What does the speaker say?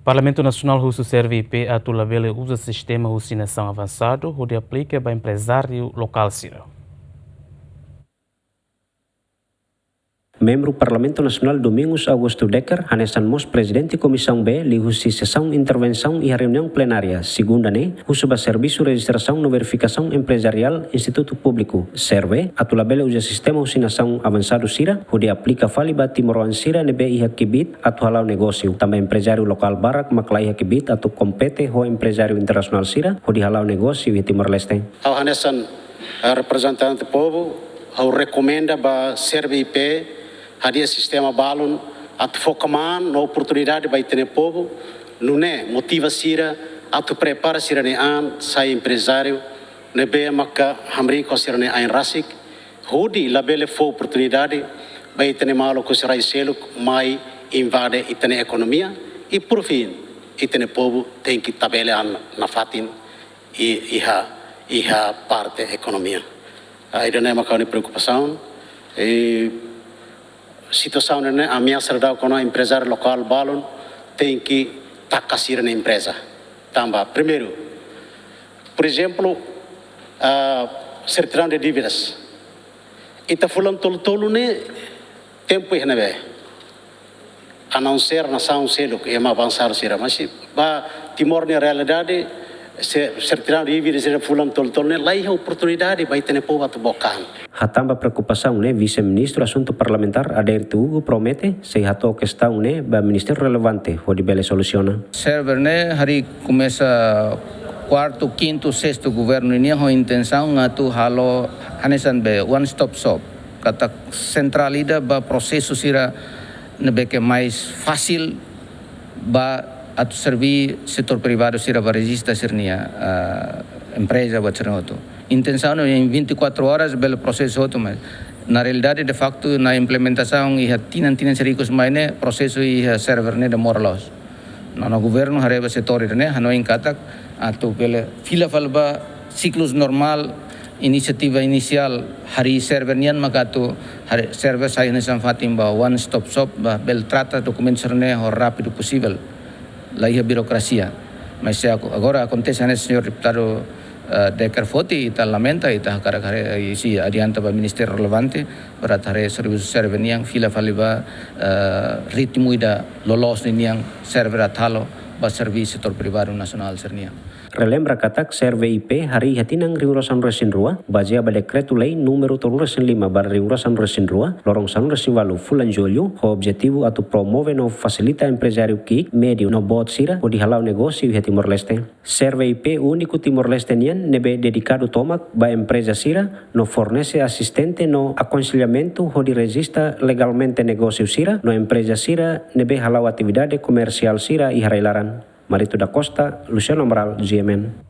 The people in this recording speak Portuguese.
Parlamento Nacional Russo CRVP atualmente usa sistema de vacinação avançado, onde aplica para empresário local Cira. Membro Parlamento Nacional Domingos Augusto Decker, hanesan mos Presidente Comissão B, lihusi sessão intervenção e reunião plenária, segunda usuba serviço registração no verificação empresarial Instituto Público, SERVE, atualmente usa sistema vacinação avançado Cira, onde aplica faliba timoroan Cira nebe iha kibit atu halau negócio. Também empresário local Barak maklai iha kibit atu kompete ho empresário internacional Cira, onde halau negócio e Timor-Leste. Ao hanesan representante do povo, ao recomenda ba CRVP hadia sistema balon at focaman na oportunidade vai ter povo não é motiva Cira atu prepara Cira ne an sai empresário ne be maka hamri ko Cira ne an rasik hodi labele fo oportunidade vai ter malo ko Cira selo mai invade itene economia e por fim itene povo tem que tabele an na fatin e iha parte economia aí não é maka ni preocupação e situação né a minha será com a empresário local balon tem que takasir na empresa também primeiro por exemplo certidão de dívidas ita fulan tolo né tempo é né a não ser nação selo que é mais avançar será mas ba Timor na realidade certidão de dívidas é fulan tolo né lá é oportunidade vai ter povo a bocan. Hatamba preocupação vice-ministro assunto parlamentar Aderito Hugo promete se hato questão ba ministério relevante onde bele soluciona. Server hari começa quarto, quinto, sexto governo ini ho intenção atu halo hanesan be one stop shop kata centralida ba processo sira nebeke mais fácil ba atu servir setor privado sira ba registra sirnia empresa ba cernoto. Intenção em 24 horas belo processo outro mas na realidade de facto na implementação e tinan sericos mais né processo e server né demora los no governo hareba setor né hano em katak atu bele fila falba ciclos normal inisiativa inicial hari server nian maka tu hari server saya ne samfatim ba one stop shop ba bel trata documentos né o rápido possível la burocracia mas agora acontece né senhor deputado Decker Foti ita lamenta ita cara isi adianta ba ministério relevante berat hari serviço server niang fila faliba ritmo ida lolos niang server atalo ba serviço setor privado nasional serniang. Relembra katak CRVP hari hatinang riurasan resin rua, basia ba dekreto lei número 305 bar riurasan resin rua, lorong san resin valu fulan julho, o objetivo atu promove no facilita empresário ki medio no bot sira o dihalau negócio e Timor-Leste. CRVP único Timor-Leste nian nebe dedicado tomak ba empresa sira no fornece assistente no aconselhamento o de registra legalmente negócio sira no empresa sira nebe halau atividade comercial sira e harailaran. Marito da Costa, Luciano Amaral, GMN.